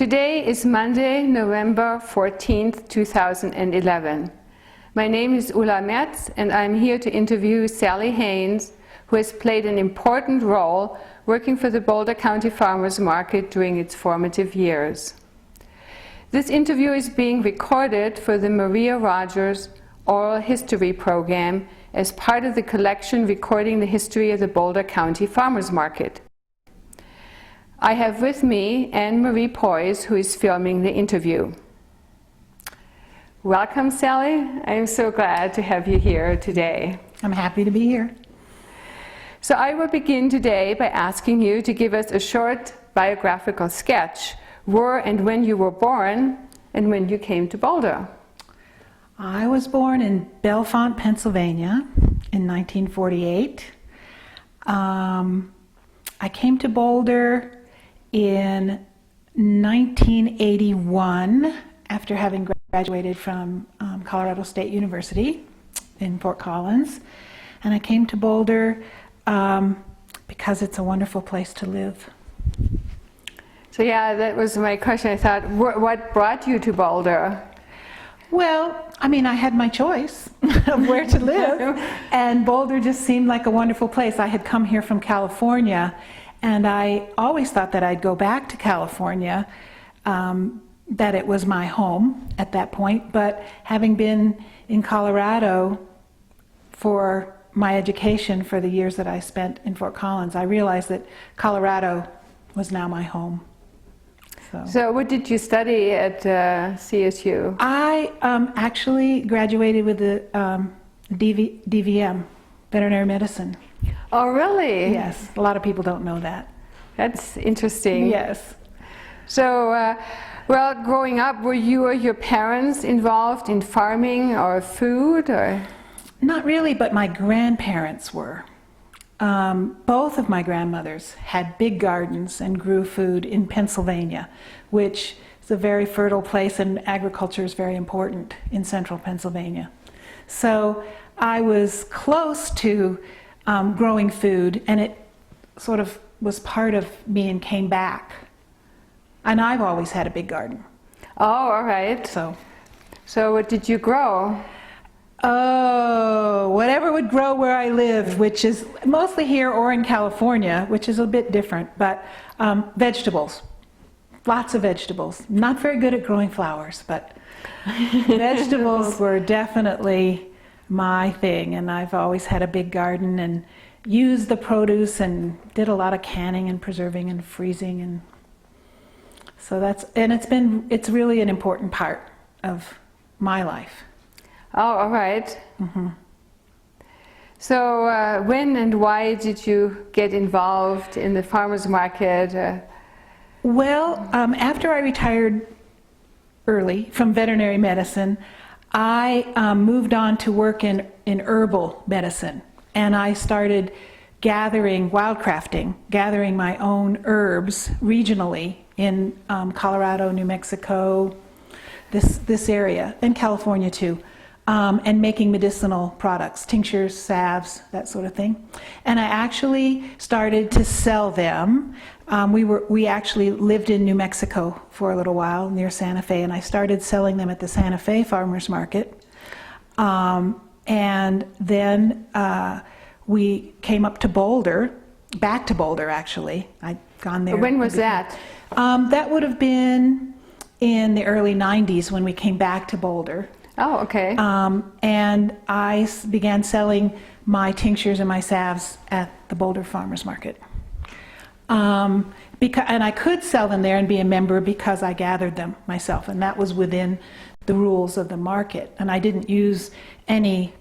Today is Monday, November 14th, 2011. My name is Ulla Merz and I'm here to interview Sally Haines, who has played an important role working for the Boulder County Farmers Market during its formative years. This interview is being recorded for the Maria Rogers Oral History Program as part of the collection recording the history of the Boulder County Farmers Market. I have with me Anne-Marie Poise, who is filming the interview. Welcome, Sally. I am so glad to have you here today. I'm happy to be here. So I will begin today by asking you to give us a short biographical sketch, where and when you were born and when you came to Boulder. I was born in Bellefonte, Pennsylvania in 1948. I came to Boulder in 1981 after having graduated from Colorado State University in Fort Collins. And I came to Boulder because it's a wonderful place to live. So yeah, that was my question. I thought, what brought you to Boulder? Well, I mean, I had my choice of where to live, and Boulder just seemed like a wonderful place. I had come here from California, and I always thought that I'd go back to California, that it was my home at that point. But having been in Colorado for my education for the years that I spent in Fort Collins, I realized that Colorado was now my home. So what did you study at CSU? I actually graduated with the DVM, veterinary medicine. Oh, really? Yes, a lot of people don't know that. That's interesting. Yes. So, well, growing up, were you or your parents involved in farming or food? Or? Not really, but my grandparents were. Both of my grandmothers had big gardens and grew food in Pennsylvania, which is a very fertile place, and agriculture is very important in central Pennsylvania. So I was close to growing food, and it sort of was part of me and came back. And I've always had a big garden. Oh, all right. So what did you grow? Oh, whatever would grow where I lived, which is mostly here or in California, which is a bit different, but vegetables, lots of vegetables. Not very good at growing flowers, but vegetables were definitely my thing, and I've always had a big garden and used the produce and did a lot of canning and preserving and freezing, and so it's really an important part of my life. Oh, all right. Mm-hmm. So when and why did you get involved in the farmers market? Well, after I retired early from veterinary medicine, I moved on to work in herbal medicine, and I started wildcrafting, gathering my own herbs regionally in Colorado, New Mexico, this area, and California too. And making medicinal products, tinctures, salves, that sort of thing. And I actually started to sell them. We actually lived in New Mexico for a little while near Santa Fe, and I started selling them at the Santa Fe Farmers Market. And then we came up to Boulder, back to Boulder actually. I'd gone there. When was that? That would have been in the early 90s when we came back to Boulder. Oh, okay. And I began selling my tinctures and my salves at the Boulder Farmers Market. And I could sell them there and be a member because I gathered them myself, and that was within the rules of the market. And I didn't use any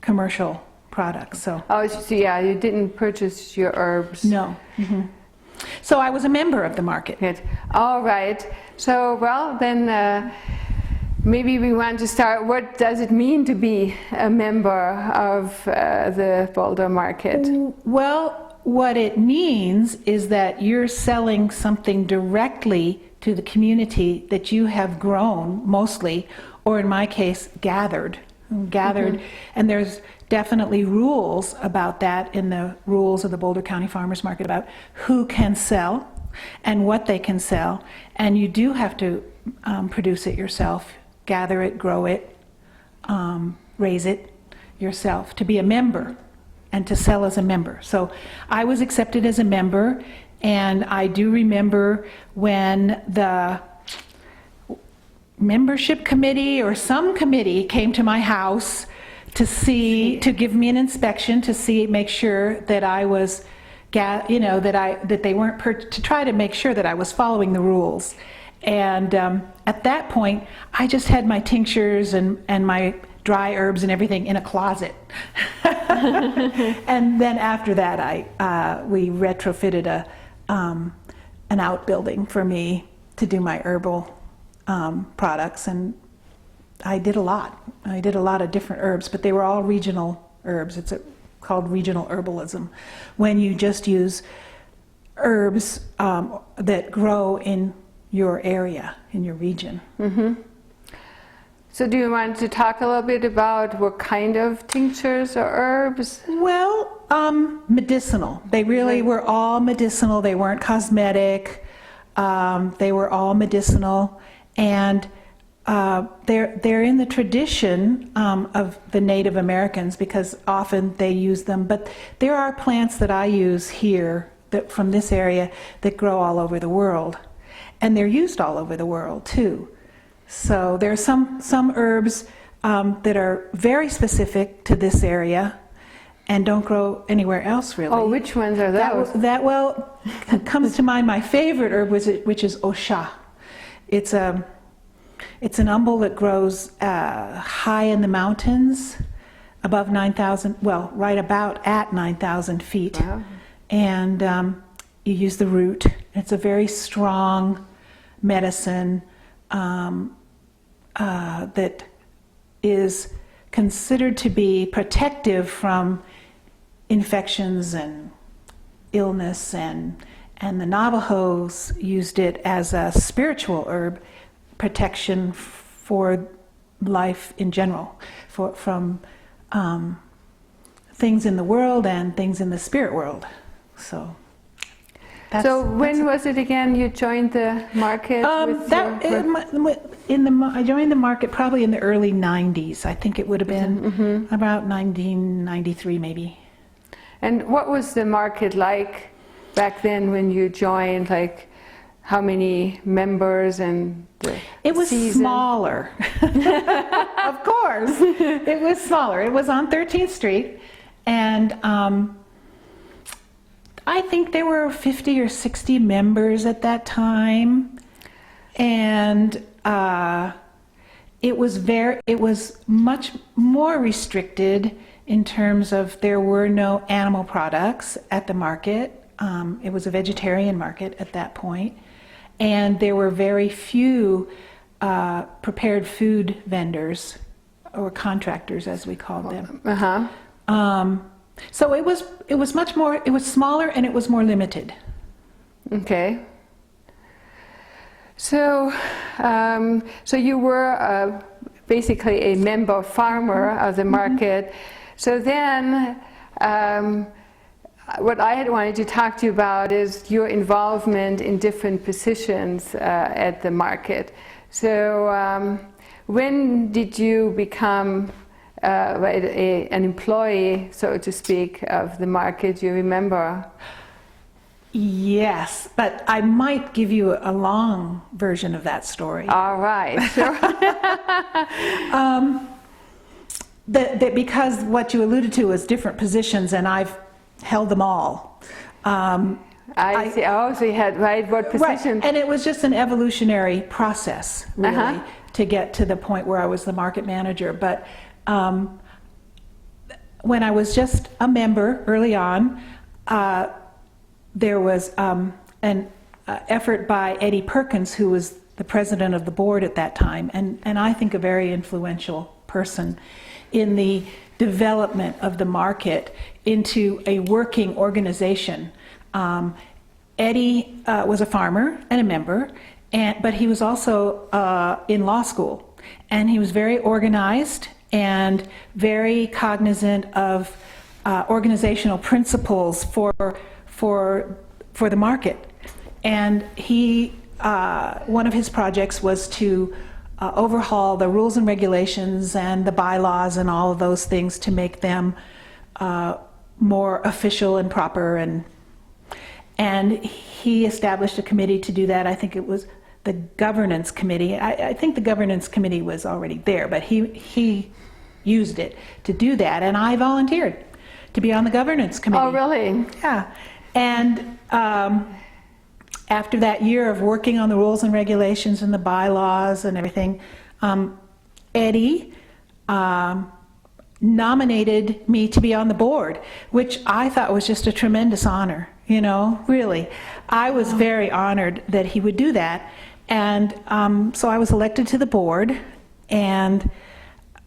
commercial products. So. Oh, so yeah, you didn't purchase your herbs. No. Mm-hmm. So I was a member of the market. Good. All right. So, well, then. Maybe we want to start, what does it mean to be a member of the Boulder market? Well, what it means is that you're selling something directly to the community that you have grown mostly, or in my case, gathered. Mm-hmm. And there's definitely rules about that in the rules of the Boulder County Farmers Market about who can sell and what they can sell. And you do have to produce it yourself, gather it, grow it, raise it yourself to be a member and to sell as a member. So I was accepted as a member, and I do remember when the membership committee or some committee came to my house to give me an inspection to make sure that I was, that they weren't, to try to make sure that I was following the rules. And at that point, I just had my tinctures and my dry herbs and everything in a closet. And then after that, we retrofitted an outbuilding for me to do my herbal products, and I did a lot. I did a lot of different herbs, but they were all regional herbs. It's called regional herbalism, when you just use herbs that grow in your area, in your region. Mm-hmm. So do you want to talk a little bit about what kind of tinctures or herbs? Well, medicinal. They really were all medicinal. They weren't cosmetic. They were all medicinal, and they're in the tradition of the Native Americans, because often they use them. But there are plants that I use here from this area that grow all over the world, and they're used all over the world too. So there are some herbs that are very specific to this area and don't grow anywhere else, really. Oh, which ones are those? That comes to mind my favorite herb, which is osha. It's an umbel that grows high in the mountains, above 9,000, well, right about at 9,000 feet. Wow. And you use the root. It's a very strong medicine that is considered to be protective from infections and illness, and the Navajos used it as a spiritual herb, protection for life in general, from things in the world and things in the spirit world. So when was it again you joined the market? I joined the market probably in the early 90s. I think it would have been about 1993 maybe. And what was the market like back then when you joined? Like, how many members and the It was season? smaller. Of course. It was smaller. It was on 13th Street, and I think there were 50 or 60 members at that time, and it was much more restricted in terms of there were no animal products at the market. It was a vegetarian market at that point, and there were very few prepared food vendors, or contractors as we called them. So it was much more, it was smaller, and it was more limited. Okay. So you were basically a member farmer of the market. So then, what I had wanted to talk to you about is your involvement in different positions at the market. So when did you become an employee, so to speak, of the market? Do you remember? Yes, but I might give you a long version of that story. All right. Sure. Because what you alluded to was different positions, and I've held them all. I see. Oh, so you had, right, what position? Right. And it was just an evolutionary process, really, to get to the point where I was the market manager. But when I was just a member early on, there was an effort by Eddie Perkins, who was the president of the board at that time, and I think a very influential person in the development of the market into a working organization. Eddie was a farmer and a member, but he was also in law school, and he was very organized and very cognizant of organizational principles for the market. and he, one of his projects was to overhaul the rules and regulations and the bylaws and all of those things to make them more official and proper, and he established a committee to do that. I think it was the governance committee. I think the governance committee was already there, but he used it to do that, and I volunteered to be on the governance committee. Oh, really? Yeah. And after that year of working on the rules and regulations and the bylaws and everything, Eddie nominated me to be on the board, which I thought was just a tremendous honor, you know, really. I was very honored that he would do that. And so I was elected to the board, and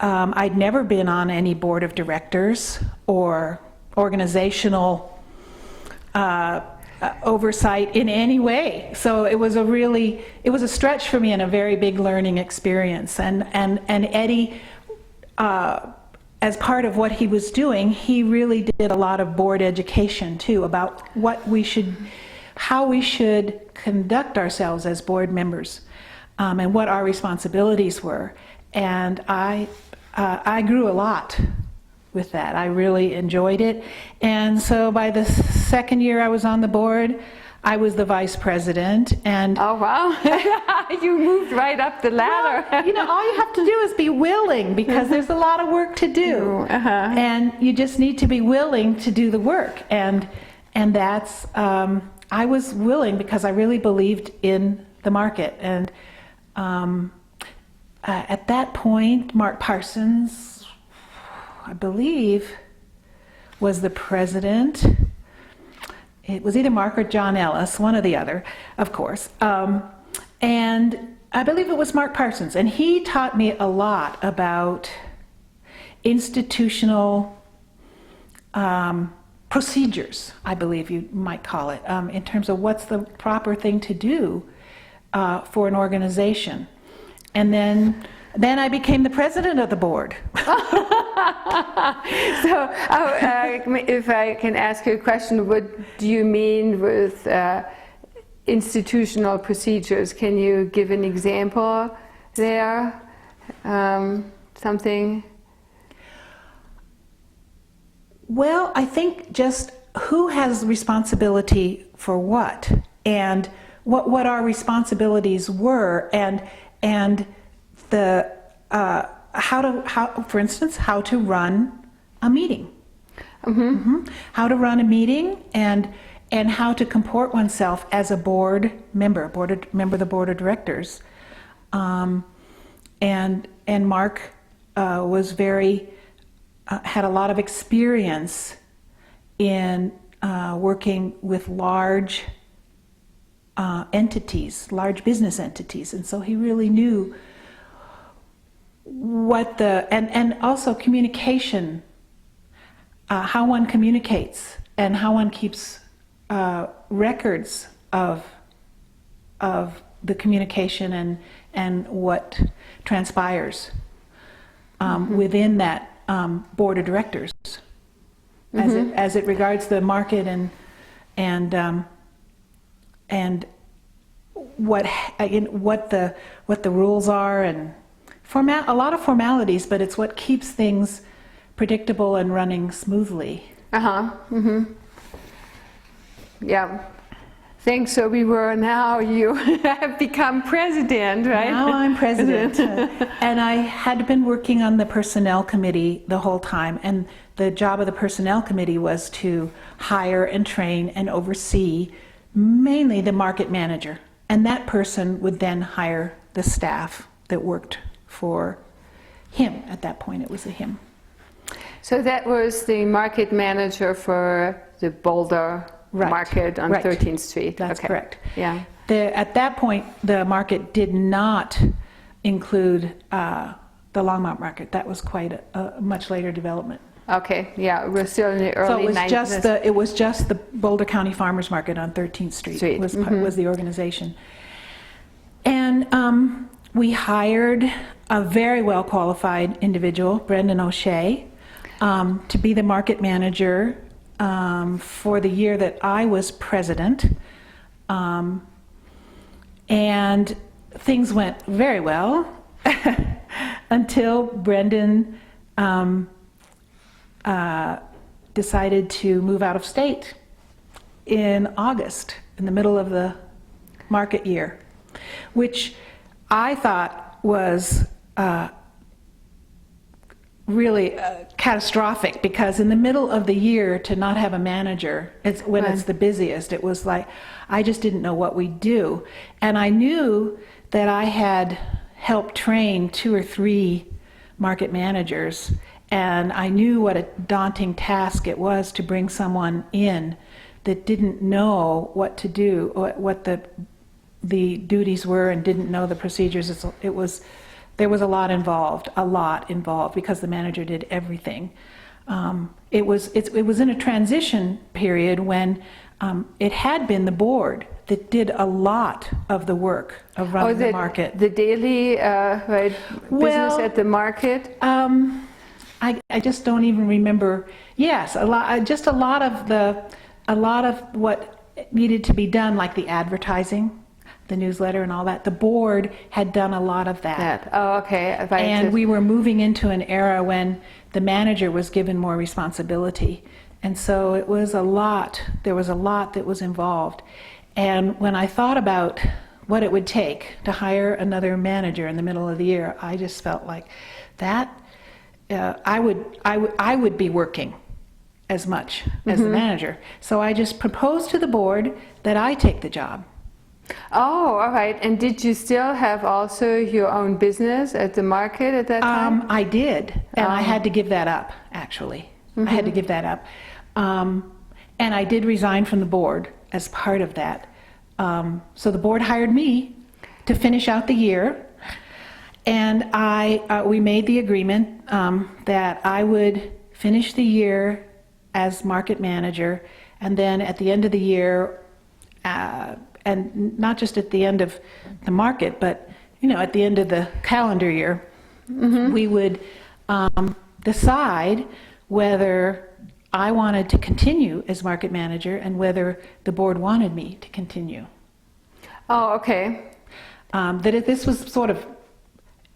I'd never been on any board of directors or organizational oversight in any way. So it was a stretch for me and a very big learning experience. And Eddie, as part of what he was doing, he really did a lot of board education too about how we should conduct ourselves as board members, and what our responsibilities were. And I grew a lot with that. I really enjoyed it. And so by the second year I was on the board, I was the vice president. And oh, wow. You moved right up the ladder. Well, you know, all you have to do is be willing, because there's a lot of work to do. And you just need to be willing to do the work. And that's, I was willing because I really believed in the market. And at that point, Mark Parsons, I believe, was the president. It was either Mark or John Ellis, one or the other, of course. And I believe it was Mark Parsons. And he taught me a lot about institutional procedures, I believe you might call it, in terms of what's the proper thing to do for an organization. And then I became the president of the board. So, if I can ask you a question, what do you mean with institutional procedures? Can you give an example there? Something? Well, I think just who has responsibility for what, and what our responsibilities were, and the for instance, how to run a meeting. How to run a meeting, and how to comport oneself as a board member of the board of directors. And Mark was had a lot of experience in working with large entities, large business entities, and so he really knew what and also communication, how one communicates and how one keeps records of the communication and what transpires within that board of directors, as it regards the market and what the rules are, and a lot of formalities, but it's what keeps things predictable and running smoothly. Yeah. Thanks. So now you have become president, right? Now I'm president. And I had been working on the personnel committee the whole time, and the job of the personnel committee was to hire and train and oversee mainly the market manager. And that person would then hire the staff that worked for him. At that point, it was a him. So that was the market manager for the Boulder Market on 13th Street. That's correct. Yeah. At that point, the market did not include the Longmont market. That was quite a much later development. Okay. Yeah, we're still in the early 90s. So it was just the Boulder County Farmers Market on 13th Street. Was the organization. And we hired a very well qualified individual, Brendan O'Shea, to be the market manager for the year that I was president. And things went very well until Brendan decided to move out of state in August, in the middle of the market year, which I thought was really catastrophic, because in the middle of the year to not have a manager, it's when it's the busiest, it was like I just didn't know what we'd do. And I knew that I had helped train 2 or 3 market managers, and I knew what a daunting task it was to bring someone in that didn't know what to do, what the duties were, and didn't know the procedures. There was a lot involved, because the manager did everything. It was in a transition period when it had been the board that did a lot of the work of running the market. The daily business at the market? I just don't even remember. Yes, a lot of what needed to be done, like the advertising, the newsletter and all that. The board had done a lot of that. Oh, okay. And we were moving into an era when the manager was given more responsibility. And so it was a lot, there was a lot that was involved. And when I thought about what it would take to hire another manager in the middle of the year, I just felt like that I would be working as much as the manager. So I just proposed to the board that I take the job. Oh, all right. And did you still have also your own business at the market at that time? I did, and I had to give that up, actually. I had to give that up. And I did resign from the board as part of that. So the board hired me to finish out the year, and we made the agreement that I would finish the year as market manager, and then at the end of the year, and not just at the end of the market, but at the end of the calendar year, we would decide whether I wanted to continue as market manager and whether the board wanted me to continue. Oh, okay. This was sort of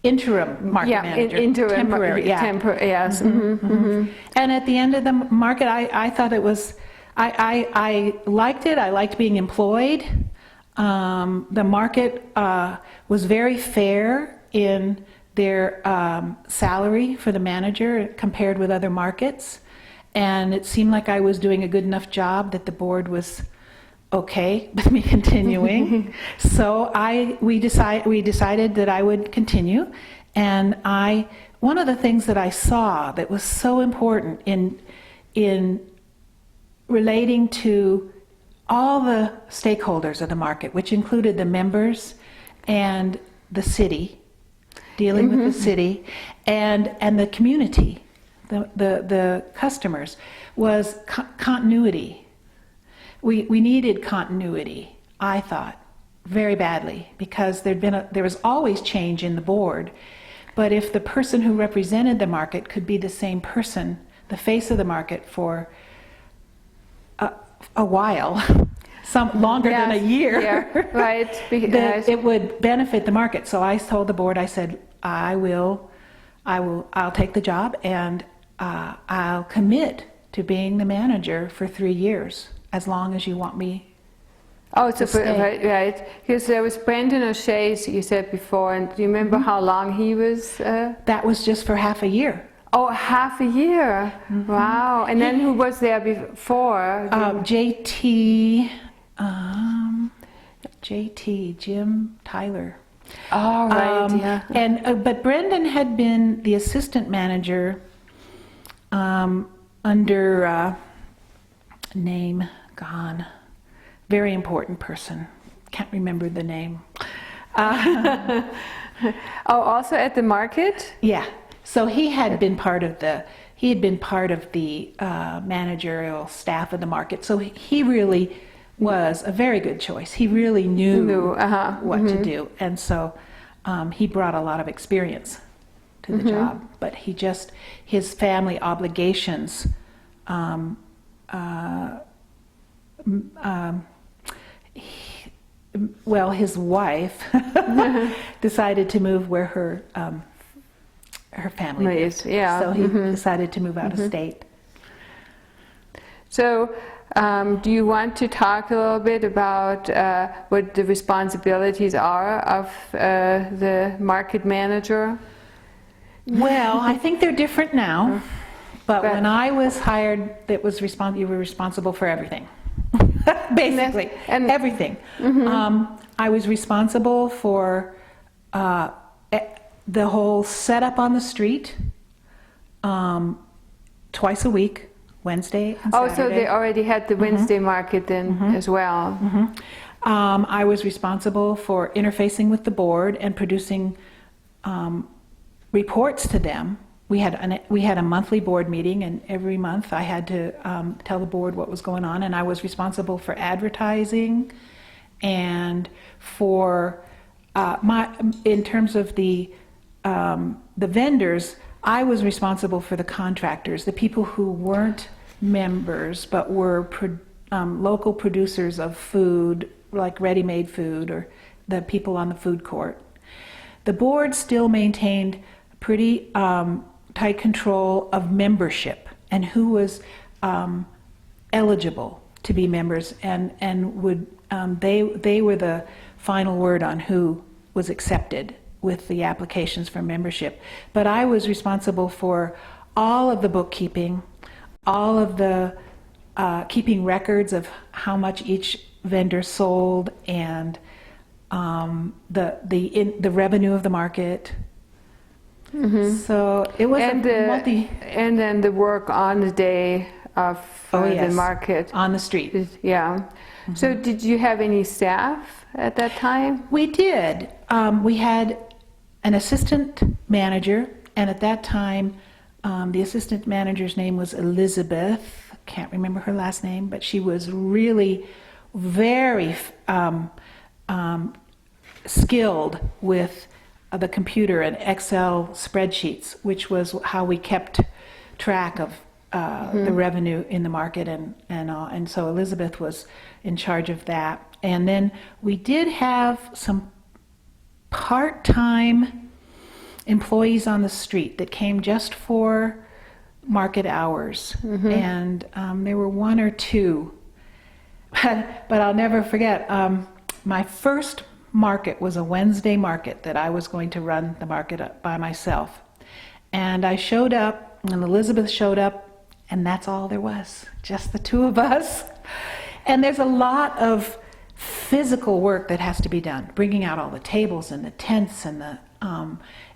interim market manager. Interim, temporary, yes. And at the end of the market, I thought it was, I liked it. I liked being employed. The market was very fair in their salary for the manager compared with other markets, and it seemed like I was doing a good enough job that the board was okay with me continuing. So we decided that I would continue, and one of the things that I saw that was so important in relating to all the stakeholders of the market, which included the members and the city, dealing with the city, and the community, the customers, was continuity. We needed continuity, I thought, very badly, because there was always change in the board, but if the person who represented the market could be the same person, the face of the market for a while, some longer than a year, right? That it would benefit the market. So I told the board, I said, I'll take the job, and I'll commit to being the manager for 3 years, as long as you want me. Oh, so right. Because there was Brendan O'Shea, you said before, and do you remember how long he was? That was just for half a year. Oh, half a year. Wow. And then who was there before? Jim Tyler. Oh, right, But Brendan had been the assistant manager under name gone. Very important person. Can't remember the name. Oh, also at the market? Yeah. So he had been part of the managerial staff of the market. So he really was a very good choice. He really knew what to do, and so he brought a lot of experience to the job. But his family obligations. well, his wife decided to move where her family is. Yeah. So he decided to move out of state. So, do you want to talk a little bit about what the responsibilities are of the market manager? Well, I think they're different now, but when I was hired, you were responsible for everything. Basically, and everything. I was responsible for the whole setup on the street, twice a week, Wednesday and Saturday. Oh, so they already had the Wednesday market then as well. I was responsible for interfacing with the board and producing reports to them. We had a monthly board meeting, and every month I had to tell the board what was going on, and I was responsible for advertising and for in terms of the vendors, I was responsible for the contractors, the people who weren't members but were local producers of food, like ready-made food, or the people on the food court. The board still maintained pretty tight control of membership and who was eligible to be members, and would they were the final word on who was accepted with the applications for membership. But I was responsible for all of the bookkeeping, all of the keeping records of how much each vendor sold, and the revenue of the market. So it was and then the work on the day of the market on the street. Yeah. So did you have any staff at that time? We did. We had an assistant manager, and at that time the assistant manager's name was Elizabeth. Can't remember her last name, but she was really very skilled with the computer and Excel spreadsheets, which was how we kept track of the revenue in the market, and so Elizabeth was in charge of that. And then we did have some part-time employees on the street that came just for market hours, and there were one or two. But I'll never forget, my first market was a Wednesday market that I was going to run the market by myself. And I showed up, and Elizabeth showed up, and that's all there was, just the two of us. And there's a lot of physical work that has to be done, bringing out all the tables and the tents and the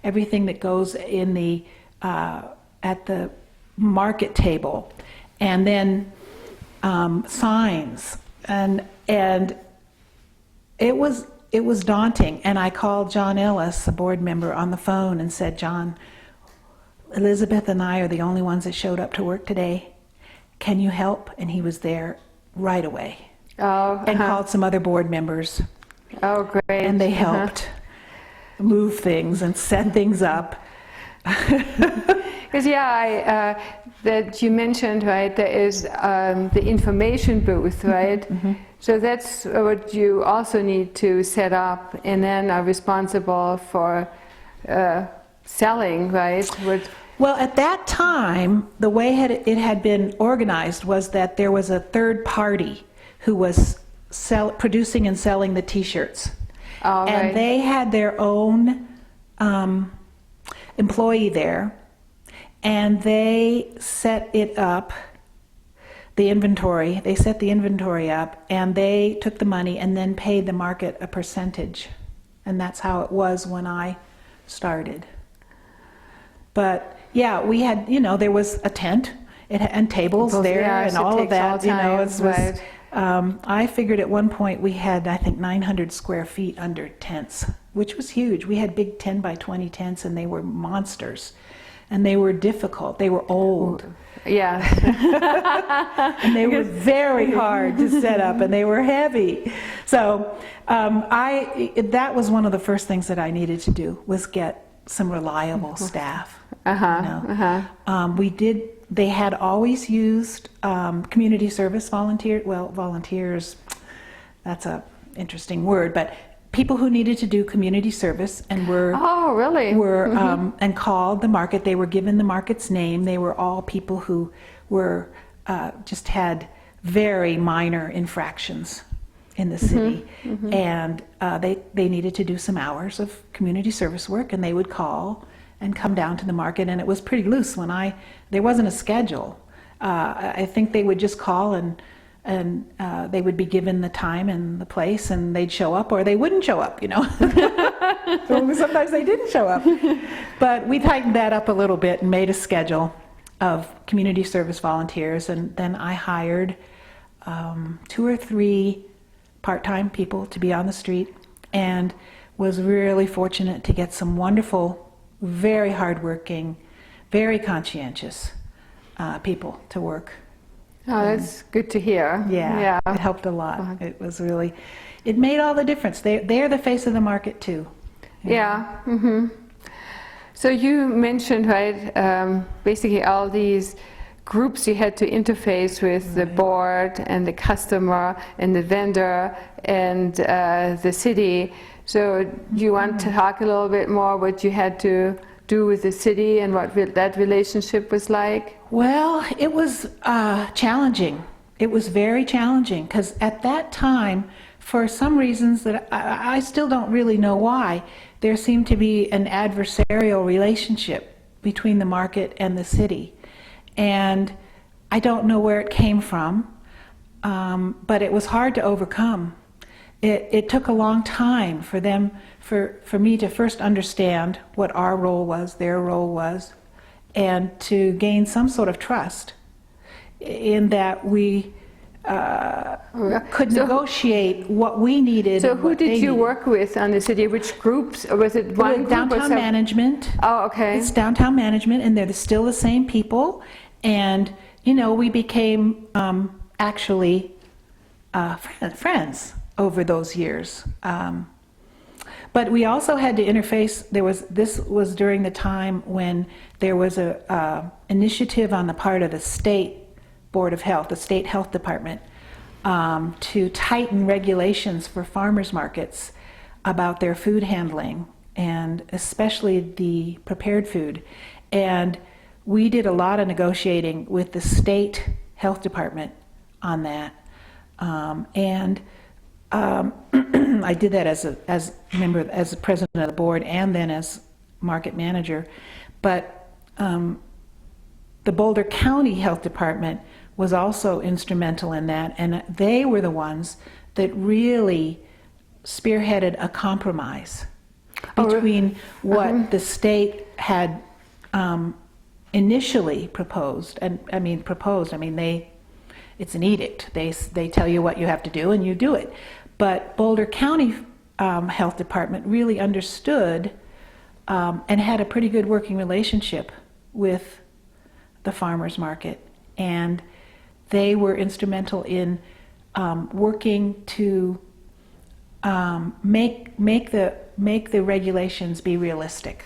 everything that goes in the at the market table, and then signs, and it was daunting. And I called John Ellis, a board member, on the phone and said, "John, Elizabeth and I are the only ones that showed up to work today. Can you help?" And he was there right away. And called some other board members. Oh, great. And they helped move things and set things up. Because that you mentioned, right, there is the information booth, right? So that's what you also need to set up, and then are responsible for selling, right? Well, at that time, the way it had been organized was that there was a third party who was producing and selling the T-shirts. Oh, and right. They had their own employee there, and they set it up, the inventory. They set the inventory up, and they took the money and then paid the market a percentage. And that's how it was when I started. But yeah, we had, there was a tent and tables there, and all of that. Right. I figured at one point we had, I think, 900 square feet under tents, which was huge. We had big 10 by 20 tents, and they were monsters, and they were difficult. They were old. Yeah. And they were very hard to set up, and they were heavy. So that was one of the first things that I needed to do, was get some reliable staff. They had always used community service volunteers. Well, volunteers, that's a interesting word, but people who needed to do community service and were Oh, really? And called the market. They were given the market's name. They were all people who were just had very minor infractions in the city, and they needed to do some hours of community service work, and they would call and come down to the market, and it was pretty loose there wasn't a schedule. I think they would just call and they would be given the time and the place, and they'd show up or they wouldn't show up, Sometimes they didn't show up. But we tightened that up a little bit and made a schedule of community service volunteers, and then I hired 2 or 3 part-time people to be on the street, and was really fortunate to get some wonderful, very hardworking, very conscientious people to work. Oh, that's good to hear. Yeah, it helped a lot. It was really, it made all the difference. They're the face of the market too. Yeah. So you mentioned, right, basically all these groups you had to interface with, the board and the customer and the vendor and the city. So do you want to talk a little bit more what you had to do with the city and what that relationship was like? Well, it was challenging. It was very challenging because at that time, for some reasons that I still don't really know why, there seemed to be an adversarial relationship between the market and the city. And I don't know where it came from, but it was hard to overcome. It took a long time for me to first understand what our role was, their role was, and to gain some sort of trust in that we could negotiate what we needed. So who did you work with on the city? Which groups? Or was it one group? Downtown management. Oh, okay. It's downtown management, and they're still the same people. And, we became actually friends over those years. But we also had to interface. This was during the time when there was a initiative on the part of the state Board of Health, the state health department, to tighten regulations for farmers markets about their food handling, and especially the prepared food. And we did a lot of negotiating with the state health department on that. I did that as a member, as the president of the board, and then as market manager. But the Boulder County Health Department was also instrumental in that, and they were the ones that really spearheaded a compromise between what the state had initially proposed. And I mean it's an edict. They tell you what you have to do and you do it. But Boulder County Health Department really understood and had a pretty good working relationship with the farmers market, and they were instrumental in working to make the regulations be realistic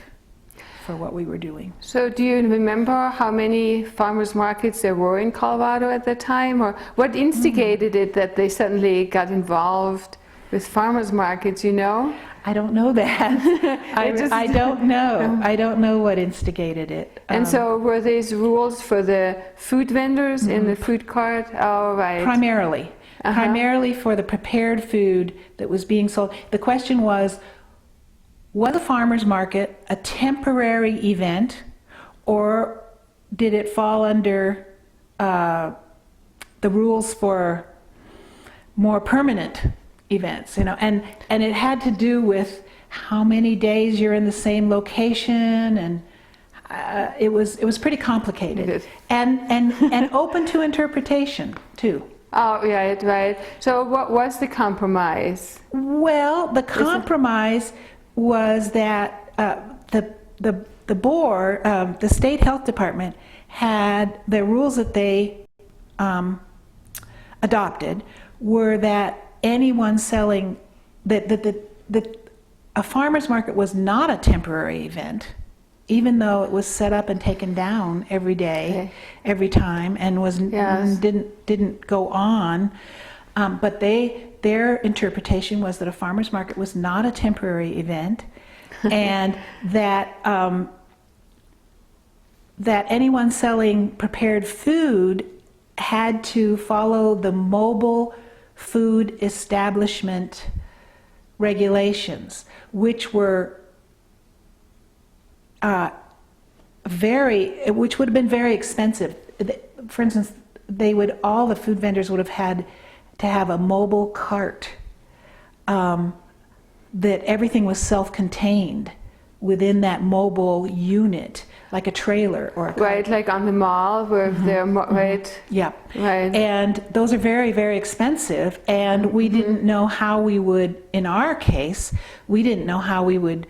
for what we were doing. So do you remember how many farmers markets there were in Colorado at the time, or what instigated it that they suddenly got involved with farmers markets, I don't know that. I don't know. I don't know what instigated it. And so were these rules for the food vendors in the food cart? Oh, right. Primarily for the prepared food that was being sold. The question was a farmer's market a temporary event, or did it fall under the rules for more permanent events, and it had to do with how many days you're in the same location, and it was pretty complicated and open to interpretation too. Oh, yeah, right. So what was the compromise? Well, the compromise was that the board, the state health department, had the rules that they adopted were that anyone selling that a farmer's market was not a temporary event, even though it was set up and taken down every day, every time, and didn't go on. But their interpretation was that a farmer's market was not a temporary event, and that that anyone selling prepared food had to follow the mobile food establishment regulations, which were which would have been very expensive. For instance, all the food vendors would have had to have a mobile cart, that everything was self-contained within that mobile unit, like a trailer or a cart. Right, like on the mall where they're, right? Yeah. Right. And those are very, very expensive, and we didn't know how we would, in our case, we didn't know how we would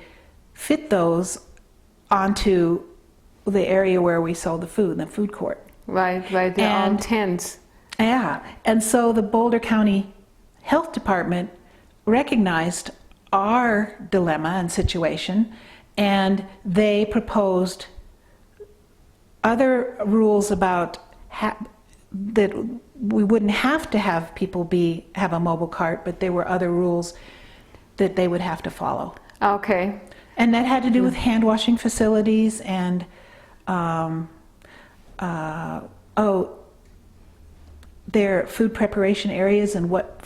fit those onto the area where we sold the food, the food court. Right, they're all tents. Yeah, and so the Boulder County Health Department recognized our dilemma and situation, and they proposed other rules about that we wouldn't have to have people have a mobile cart, but there were other rules that they would have to follow. Okay. And that had to do with hand washing facilities and their food preparation areas and what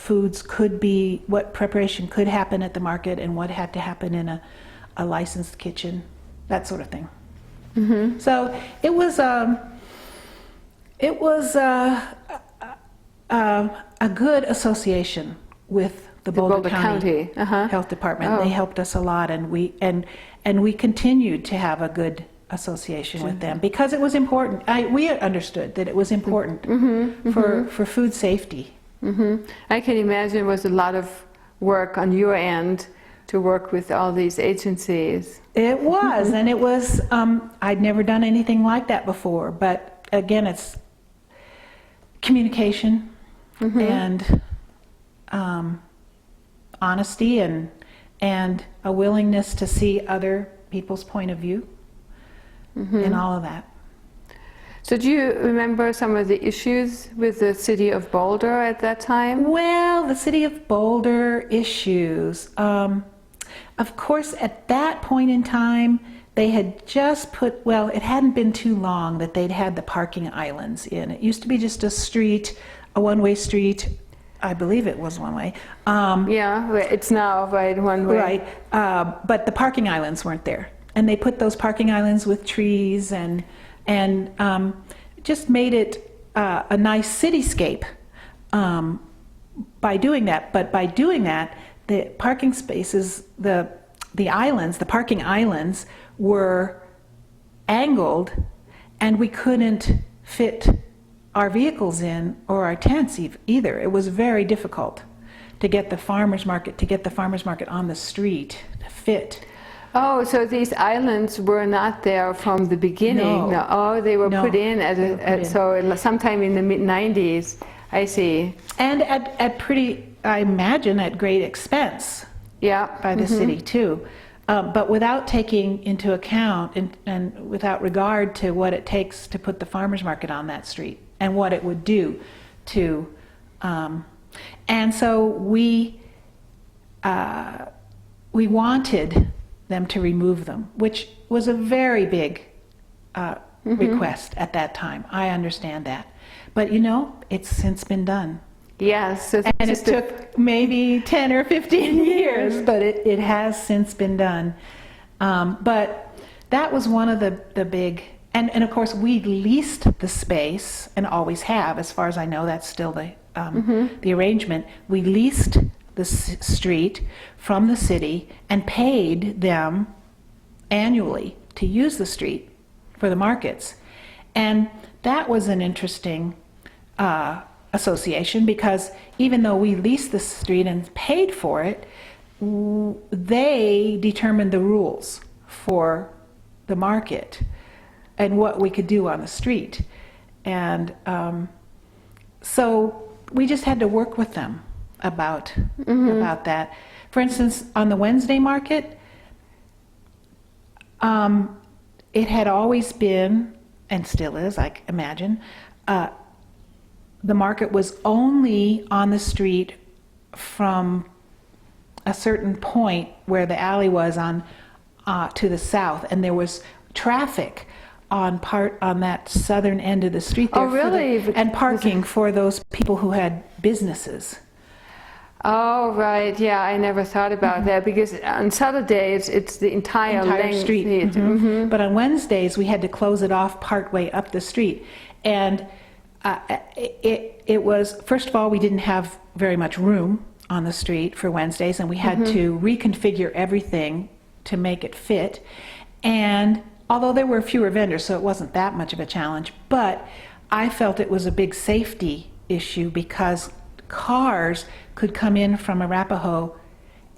preparation could happen at the market and what had to happen in a licensed kitchen, that sort of thing. Mm-hmm. So it was a good association with the Boulder County Health Department. Oh. They helped us a lot, and we continued to have a good association with them because it was important. We understood that it was important for food safety. Mm-hmm. I can imagine it was a lot of work on your end to work with all these agencies. It was, and it was, I'd never done anything like that before, but again, it's communication and honesty and a willingness to see other people's point of view and all of that. So do you remember some of the issues with the city of Boulder at that time? Well, the city of Boulder issues. Of course, at that point in time, they had just it hadn't been too long that they'd had the parking islands in. It used to be just a one-way street. I believe it was one way. Yeah, it's now one way. Right, but the parking islands weren't there. And they put those parking islands with trees and just made it a nice cityscape by doing that. But by doing that, the parking spaces, the parking islands were angled, and we couldn't fit our vehicles in or our tents either. It was very difficult to get the farmers market on the street to fit. Oh, so these islands were not there from the beginning. No. Oh, they were put in in. sometime in the mid-90s. I see. And I imagine at great expense. Yeah. By the city too, but without taking into account and without regard to what it takes to put the farmers market on that street and what it would do to, and so we wanted them to remove them, which was a very big request at that time. I understand that, but it's since been done. Yes. So and it took maybe 10 or 15 years, but it has since been done. But that was one of the big, and of course we leased the space and always have, as far as I know, that's still the arrangement. We leased the street from the city and paid them annually to use the street for the markets. And that was an interesting association, because even though we leased the street and paid for it, they determined the rules for the market and what we could do on the street. And so we just had to work with them about that. For instance, on the Wednesday market, it had always been, and still is, I imagine, the market was only on the street from a certain point where the alley was on to the south, and there was traffic on that southern end of the street there. Oh, really? And parking for those people who had businesses. Oh, right. Yeah, I never thought about that, because on Saturdays it's the entire length street. Mm-hmm. But on Wednesdays we had to close it off partway up the street, and it was, first of all, we didn't have very much room on the street for Wednesdays, and we had to reconfigure everything to make it fit. And although there were fewer vendors, so it wasn't that much of a challenge, but I felt it was a big safety issue because cars could come in from Arapahoe,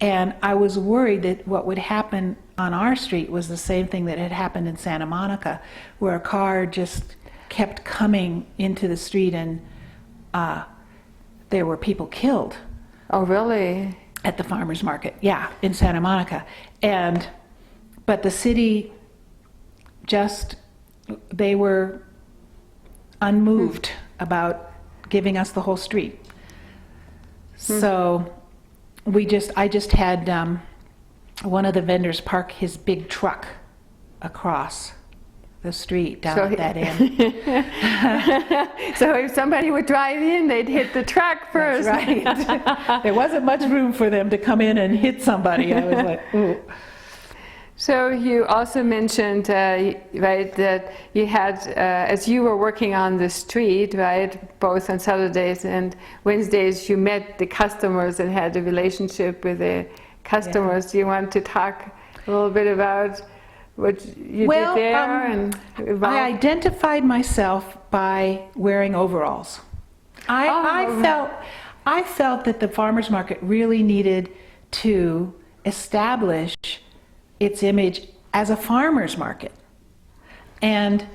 and I was worried that what would happen on our street was the same thing that had happened in Santa Monica, where a car just kept coming into the street, and there were people killed. Oh, really? At the farmers market, yeah, in Santa Monica. But the city just, they were unmoved about giving us the whole street. So I just had one of the vendors park his big truck across the street down at that end. So if somebody would drive in, they'd hit the truck first. That's right. There wasn't much room for them to come in and hit somebody. I was like, ooh. So you also mentioned, right, that you had, as you were working on the street, right, both on Saturdays and Wednesdays, you met the customers and had a relationship with the customers. Do you want to talk a little bit about what you did there? I identified myself by wearing overalls. I felt that the farmers market really needed to establish its image as a farmers market, and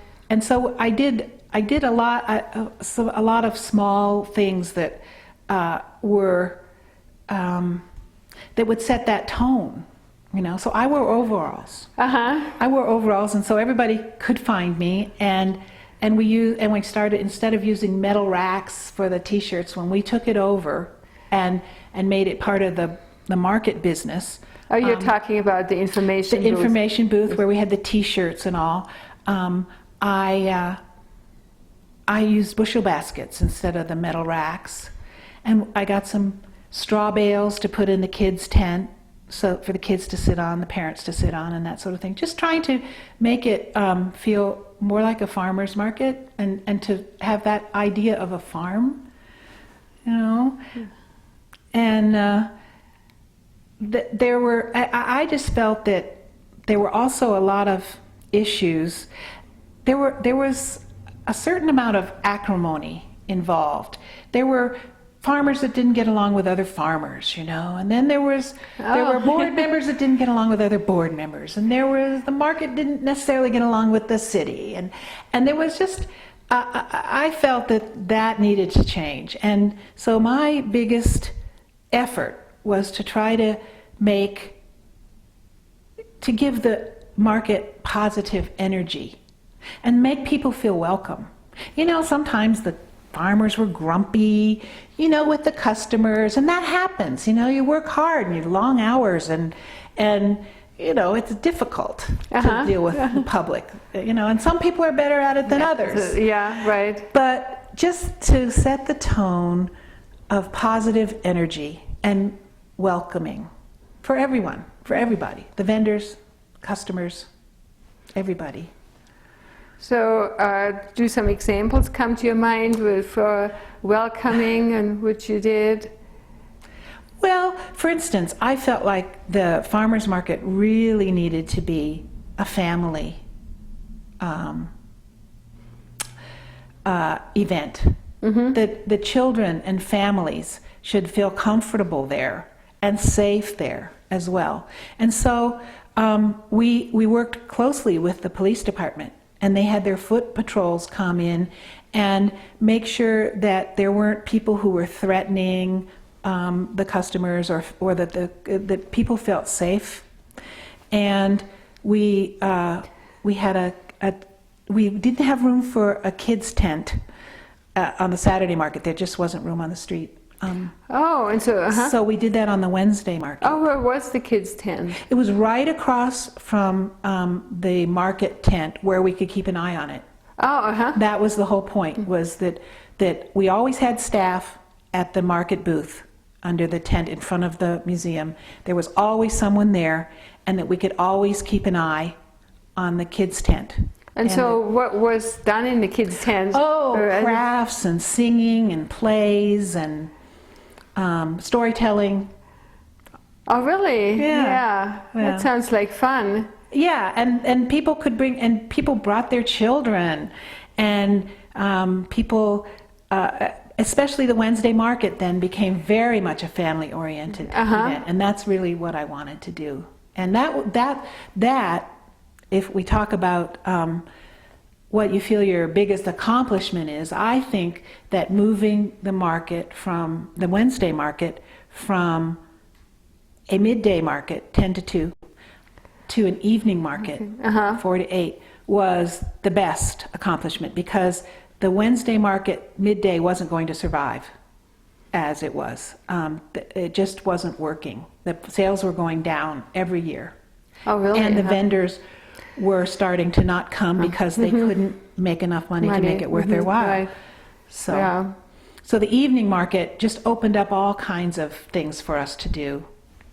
so I did a lot of small things that were that would set that tone, you know. So I wore overalls. I wore overalls, and so everybody could find me. And we started, instead of using metal racks for the T-shirts, when we took it over and made it part of the market business. Oh, you're talking about the information booth. The information booth where we had the T-shirts and all. I used bushel baskets instead of the metal racks, and I got some straw bales to put in the kids' tent, so for the kids to sit on, the parents to sit on, and that sort of thing. Just trying to make it feel more like a farmer's market, and to have that idea of a farm, you know. And I just felt that there were also a lot of issues. There was a certain amount of acrimony involved. There were farmers that didn't get along with other farmers, you know, and then there were board members that didn't get along with other board members, and the market didn't necessarily get along with the city, and there was just, I felt that needed to change. And so my biggest effort was to try to give the market positive energy and make people feel welcome. You know, sometimes the farmers were grumpy, you know, with the customers, and that happens. You know, you work hard and you have long hours, and you know, it's difficult to deal with the public, you know, and some people are better at it than others. Yeah, right. But just to set the tone of positive energy and welcoming for everyone, for everybody, the vendors, customers, everybody. So do some examples come to your mind for welcoming and what you did? Well, for instance, I felt like the farmers market really needed to be a family event. That the children and families should feel comfortable there and safe there as well. And so we worked closely with the police department, and they had their foot patrols come in and make sure that there weren't people who were threatening the customers, or that people felt safe. And we didn't have room for a kids tent on the Saturday market. There just wasn't room on the street. Oh, and so, So we did that on the Wednesday market. Oh, where was the kids' tent? It was right across from the market tent where we could keep an eye on it. Oh, That was the whole point, was that we always had staff at the market booth under the tent in front of the museum. There was always someone there, and that we could always keep an eye on the kids' tent. And so what was done in the kids' tent? Oh, crafts and singing and plays and storytelling. Oh, really? Yeah. That sounds like fun. Yeah, and people could bring, and people brought their children, and people, especially the Wednesday market then became very much a family-oriented event, and that's really what I wanted to do. And that, if we talk about what you feel your biggest accomplishment is, I think that moving the market from the Wednesday market from a midday market, 10 to 2, to an evening market, 4 to 8, was the best accomplishment, because the Wednesday market midday wasn't going to survive as it was. It just wasn't working. The sales were going down every year. Oh, really? And the vendors were starting to not come because they couldn't make enough money to make it worth their while. Right. So, so the evening market just opened up all kinds of things for us to do.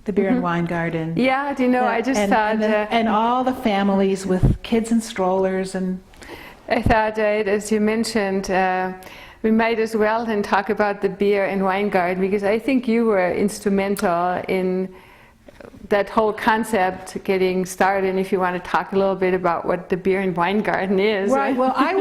The beer and wine garden. Yeah, do you know, I just thought... and all the families with kids and strollers. And I thought that, as you mentioned, we might as well then talk about the beer and wine garden, because I think you were instrumental in that whole concept getting started. And if you want to talk a little bit about what the beer and wine garden is. Right, well, I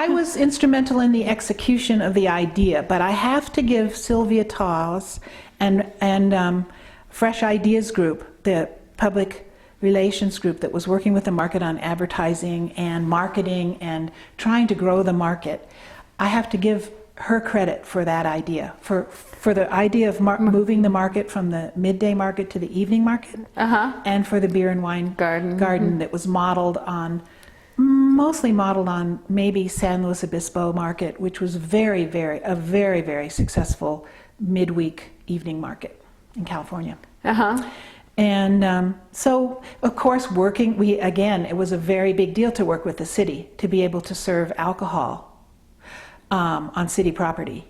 was instrumental in the execution of the idea, but I have to give Sylvia Tawes and Fresh Ideas Group, the public relations group that was working with the market on advertising and marketing and trying to grow the market, I have to give her credit for that idea, for the idea of moving the market from the midday market to the evening market, and for the beer and wine garden that was mostly modeled on maybe San Luis Obispo market, which was a very, very successful midweek evening market in California. And so, of course, it was a very big deal to work with the city, to be able to serve alcohol on city property.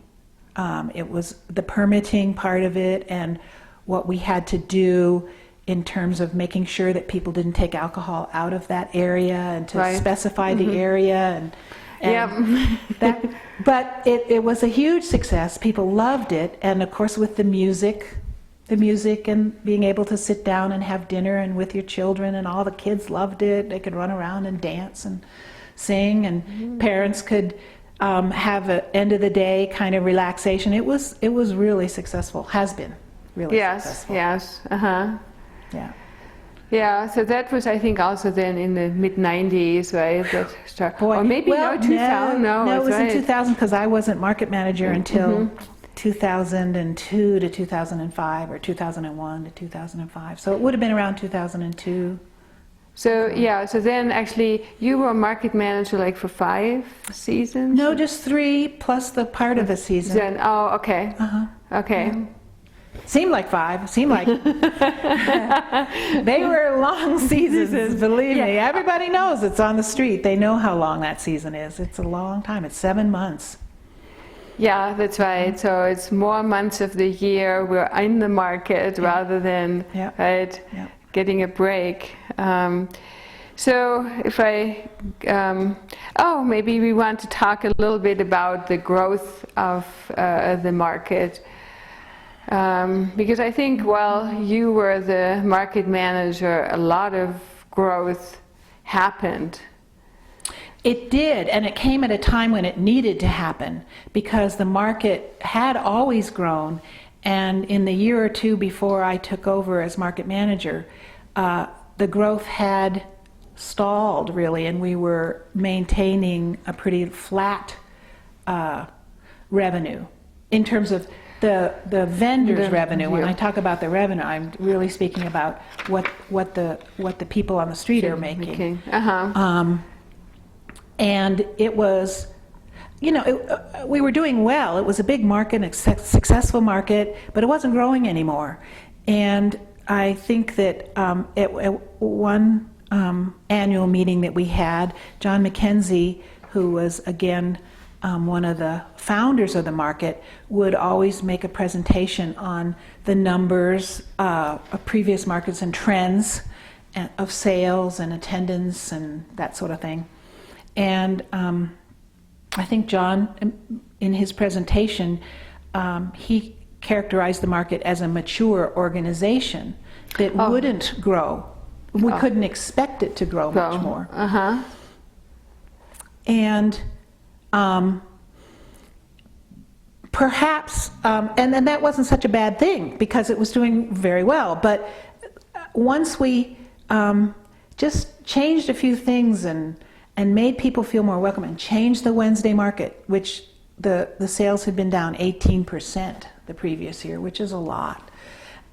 It was the permitting part of it, and what we had to do in terms of making sure that people didn't take alcohol out of that area, and to specify the area, but it was a huge success. People loved it, and of course with the music and being able to sit down and have dinner and with your children, and all the kids loved it. They could run around and dance and sing, and parents could have an end of the day kind of relaxation. It was really successful. Has been really successful. Yes. Yeah. So that was, I think, also then in the mid-90s, right? Or maybe 2000. No, it was in 2000, because I wasn't market manager until 2002 to 2005, or 2001 to 2005. So it would have been around 2002. So so then actually you were market manager like for 5 seasons? No, just 3 plus the part of a season. Oh, okay. Okay. Yeah. Seemed like 5. Seemed like they were long seasons. Believe me, everybody knows it's on the street. They know how long that season is. It's a long time. It's 7 months. Yeah, that's right. So it's more months of the year we're in the market rather than getting a break. So if maybe we want to talk a little bit about the growth of the market. Because I think while you were the market manager, a lot of growth happened. It did, and it came at a time when it needed to happen, because the market had always grown, and in the year or two before I took over as market manager, the growth had stalled really, and we were maintaining a pretty flat revenue in terms of the vendors' revenue. When I talk about the revenue, I'm really speaking about what the people on the street are making. And it was we were doing well. It was a big market, a successful market, but it wasn't growing anymore. And I think that at one annual meeting that we had, John McKenzie, who was again one of the founders of the market, would always make a presentation on the numbers of previous markets and trends of sales and attendance and that sort of thing. And I think John, in his presentation, he characterized the market as a mature organization that wouldn't grow. We couldn't expect it to grow much more. And perhaps, and then that wasn't such a bad thing because it was doing very well. But once we just changed a few things and made people feel more welcome and changed the Wednesday market, which the sales had been down 18% the previous year, which is a lot.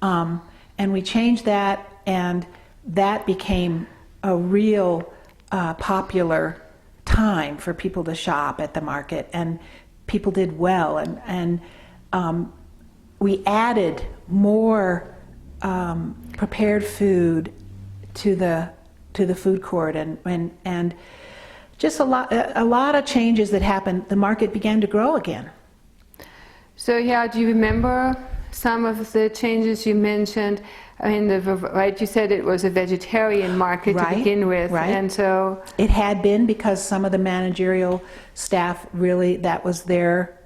And we changed that, and that became a real popular time for people to shop at the market, and people did well, and we added more prepared food to the food court, and just a lot of changes that happened. The market began to grow again. So yeah, do you remember some of the changes you mentioned? I mean, right, you said it was a vegetarian market to begin with, and so it had been, because some of the managerial staff really, that was their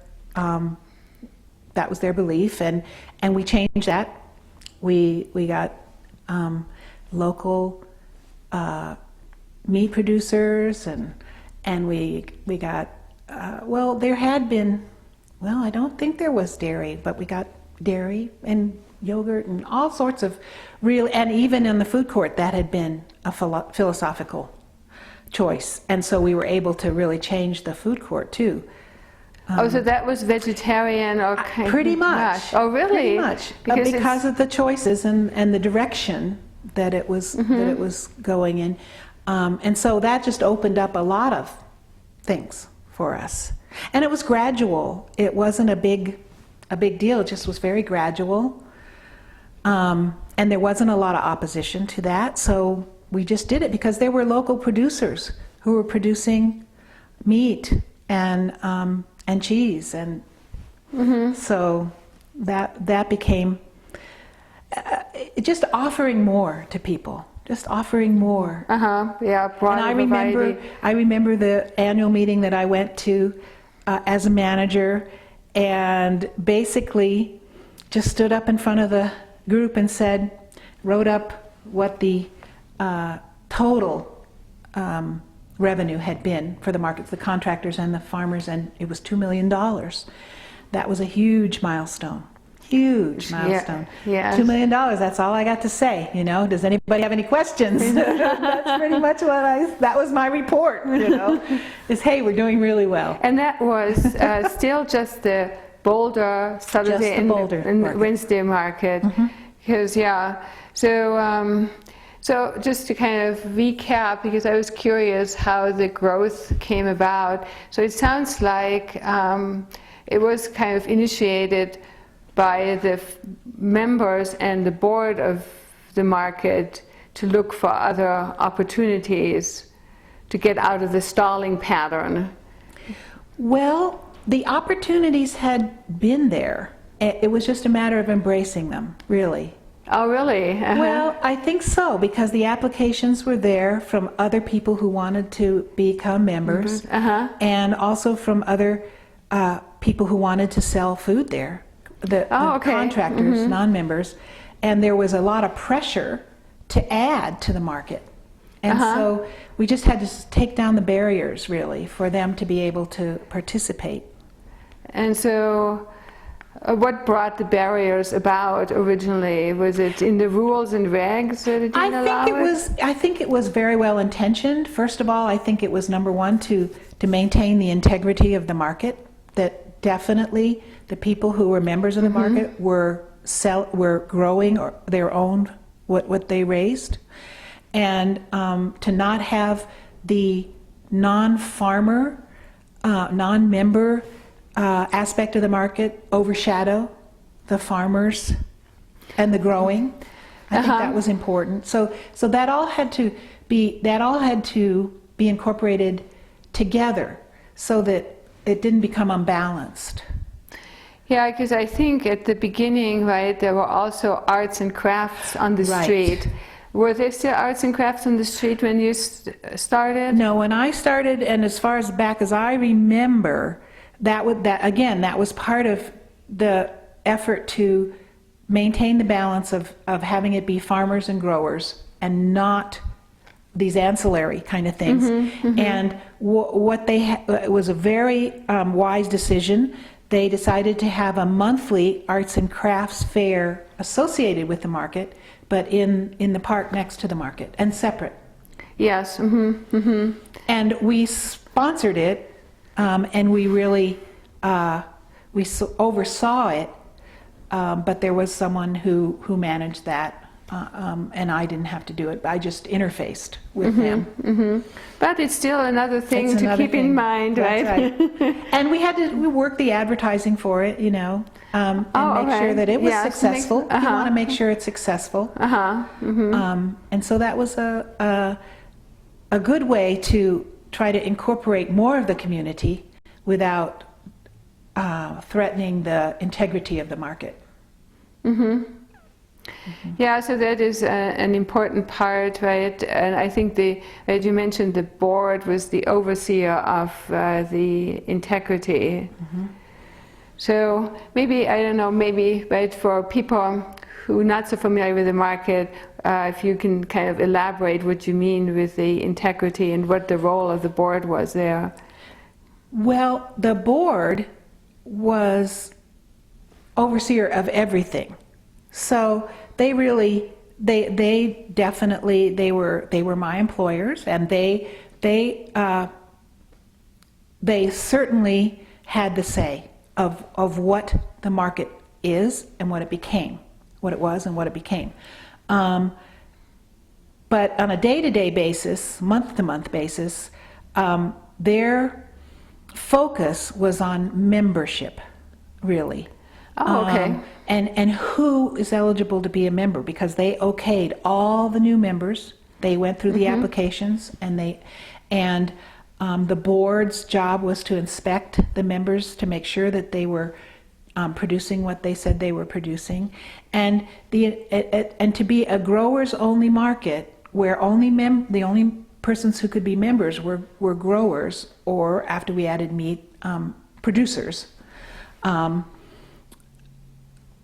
belief, and we changed that. We got local meat producers, and we got well, there had been, well, I don't think there was dairy, but we got dairy and yogurt and all sorts of real, and even in the food court that had been a philosophical choice, and so we were able to really change the food court too. So that was vegetarian, or pretty much. Oh, really? Pretty much, because of the choices and the direction that it was going in, and so that just opened up a lot of things for us, and it was gradual. It wasn't a big deal. It just was very gradual. And there wasn't a lot of opposition to that, so we just did it because there were local producers who were producing meat and cheese, and so that became just offering more to people, just offering more. Yeah, and I remember the annual meeting that I went to as a manager, and basically just stood up in front of the group and wrote up what the total revenue had been for the markets, the contractors and the farmers, and it was $2 million. That was a huge milestone. Huge milestone. Yeah. $2 million, that's all I got to say, Does anybody have any questions? That's pretty much that was my report, is, hey, we're doing really well. And that was still just the Boulder Saturday and Wednesday market, because so just to kind of recap, because I was curious how the growth came about. So it sounds like it was kind of initiated by the members and the board of the market to look for other opportunities to get out of the stalling pattern. Well, the opportunities had been there. It was just a matter of embracing them, really. Oh, really? Well, I think so, because the applications were there from other people who wanted to become members, and also from other people who wanted to sell food there, the contractors, non-members, and there was a lot of pressure to add to the market. And so we just had to take down the barriers, really, for them to be able to participate. And so what brought the barriers about originally? Was it in the rules and regs that it didn't allow it? I think it was very well intentioned. First of all, I think it was number one to maintain the integrity of the market, that definitely the people who were members of the market were growing or their own what they raised, and to not have the non-farmer non-member aspect of the market overshadow the farmers and the growing. I think that was important. So that all had to be incorporated together so that it didn't become unbalanced. Yeah, because I think at the beginning, right, there were also arts and crafts on the street. Were there still arts and crafts on the street when you started? No, when I started, and as far as back as I remember, that was part of the effort to maintain the balance of having it be farmers and growers and not these ancillary kind of things. And what it was a very wise decision. They decided to have a monthly arts and crafts fair associated with the market, but in the park next to the market and separate. Yes. And we sponsored it, and we really oversaw it, but there was someone who managed that, and I didn't have to do it. I just interfaced with them. But it's still another thing to keep in mind, right? That's right. And we worked the advertising for it, and make sure that it was successful. You want to make sure it's successful. And so that was a good way to try to incorporate more of the community without threatening the integrity of the market. Yeah, so that is an important part, right? And I think as you mentioned, the board was the overseer of the integrity. So maybe, I don't know, right, for people who are not so familiar with the market, if you can kind of elaborate what you mean with the integrity and what the role of the board was there. Well, the board was overseer of everything. So they really, they definitely, they were my employers, and they certainly had the say of what the market is and what it became, what it was and what it became. But on a day-to-day basis, month-to-month basis, their focus was on membership, really. Oh, okay. And who is eligible to be a member, because they okayed all the new members. They went through the applications, and the board's job was to inspect the members to make sure that they were producing what they said they were producing, and to be a growers only market where the only persons who could be members were growers, or after we added meat, producers.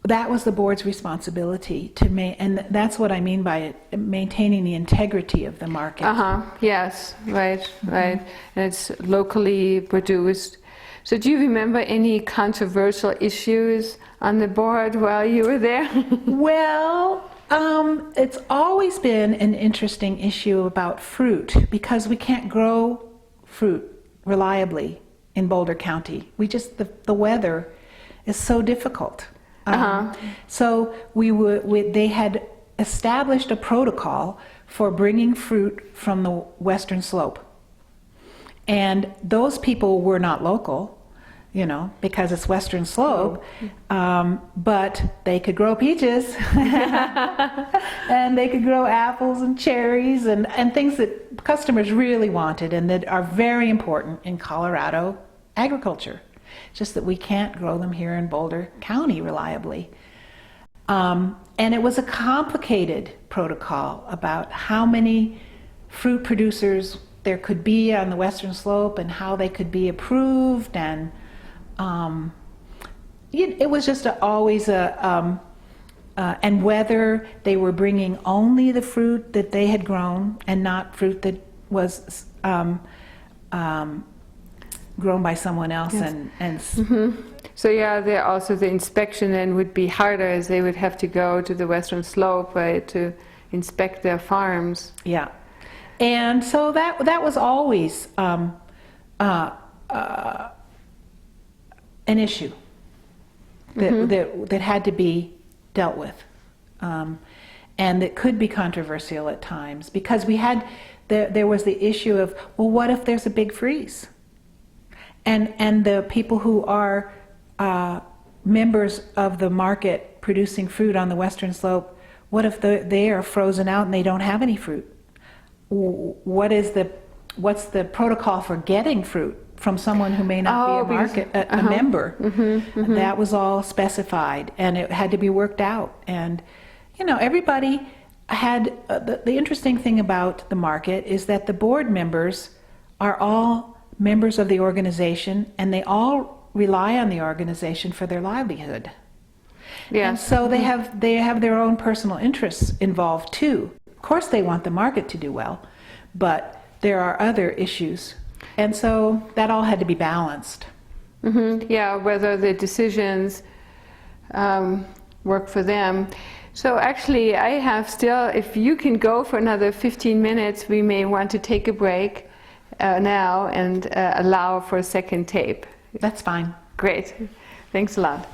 That was the board's responsibility and that's what I mean by it, maintaining the integrity of the market. Yes, right. And it's locally produced. So do you remember any controversial issues on the board while you were there? Well, it's always been an interesting issue about fruit, because we can't grow fruit reliably in Boulder County. The weather is so difficult. So they had established a protocol for bringing fruit from the western slope. And those people were not local, because it's western slope, but they could grow peaches, and they could grow apples and cherries and things that customers really wanted and that are very important in Colorado agriculture. Just that we can't grow them here in Boulder County reliably. And it was a complicated protocol about how many fruit producers there could be on the western slope and how they could be approved, and it was just always and whether they were bringing only the fruit that they had grown and not fruit that was grown by someone else. Yes. So there also the inspection then would be harder, as they would have to go to the western slope, right, to inspect their farms. Yeah, and so that was always an issue that had to be dealt with, and that could be controversial at times, because there was the issue of, well, what if there's a big freeze? And the people who are members of the market producing fruit on the western slope, what if they are frozen out and they don't have any fruit? What's the protocol for getting fruit from someone who may not be a member? That was all specified, and it had to be worked out. And everybody had the interesting thing about the market is that the board members are all members of the organization, and they all rely on the organization for their livelihood. Yeah. And so they have their own personal interests involved too. Of course they want the market to do well, but there are other issues. And so that all had to be balanced. Yeah, whether the decisions work for them. So actually I have still, if you can go for another 15 minutes, we may want to take a break now and allow for a second tape. That's fine. Great. Thanks a lot.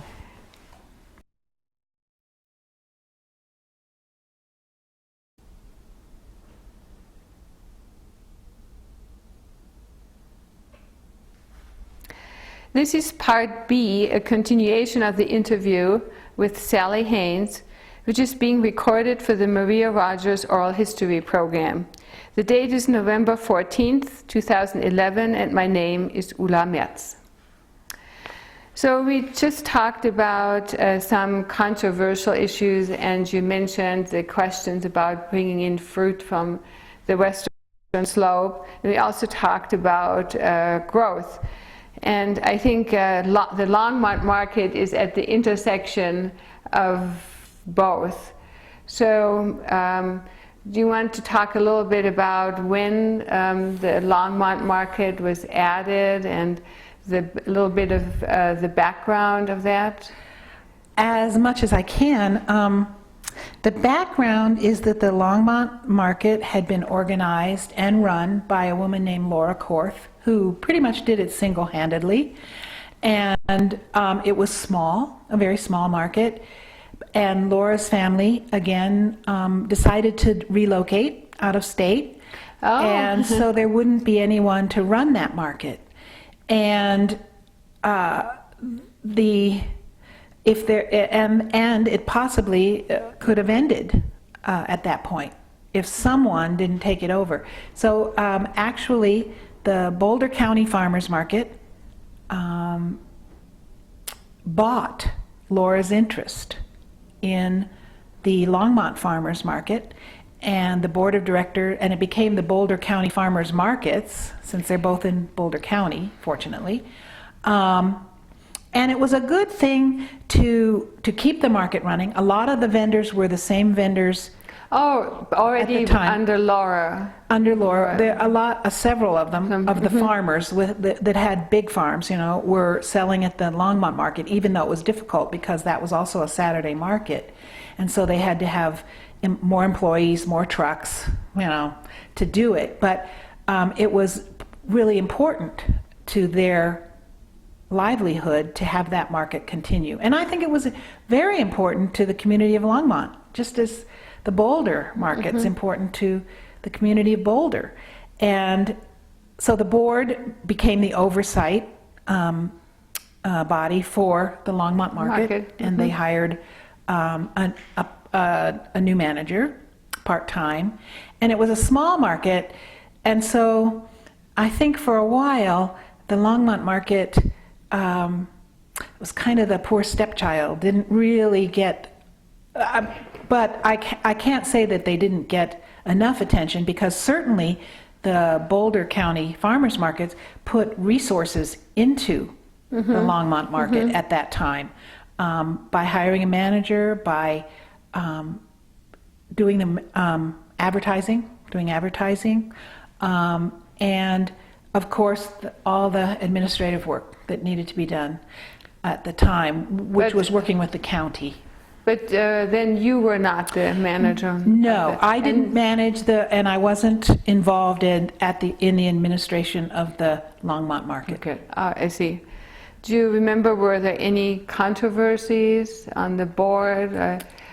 This is part B, a continuation of the interview with Sally Haines, which is being recorded for the Maria Rogers Oral History Program. The date is November 14th, 2011, and my name is Ulla Merz. So we just talked about some controversial issues, and you mentioned the questions about bringing in fruit from the western slope. And we also talked about growth. And I think the Longmont market is at the intersection of both. So do you want to talk a little bit about when the Longmont market was added and a little bit of the background of that? As much as I can. The background is that the Longmont market had been organized and run by a woman named Laura Korth, who pretty much did it single-handedly. And it was small, a very small market. And Laura's family, again, decided to relocate out of state. Oh. And so there wouldn't be anyone to run that market. And it possibly could have ended at that point if someone didn't take it over. So actually, the Boulder County Farmers Market bought Laura's interest in the Longmont Farmers Market, and the board of directors, and it became the Boulder County Farmers Markets, since they're both in Boulder County, fortunately. And it was a good thing to keep the market running. A lot of the vendors were the same vendors. Oh, already under Laura. Under Laura, there several of them, of the farmers that had big farms, were selling at the Longmont market, even though it was difficult because that was also a Saturday market, and so they had to have more employees, more trucks, to do it. But it was really important to their livelihood to have that market continue. And I think it was very important to the community of Longmont, just as the Boulder market's important to the community of Boulder. And so the board became the oversight body for the Longmont market. And they hired a new manager, part-time. And it was a small market, and so I think for a while the Longmont market was kind of the poor stepchild, didn't really get, but I can't say that they didn't get enough attention, because certainly the Boulder County Farmers Markets put resources into the Longmont market at that time, by hiring a manager, by doing advertising, and of course all the administrative work that needed to be done at the time, which was working with the county. But then you were not the manager? No, I didn't manage and I wasn't involved in the administration of the Longmont market. Okay, I see. Do you remember, were there any controversies on the board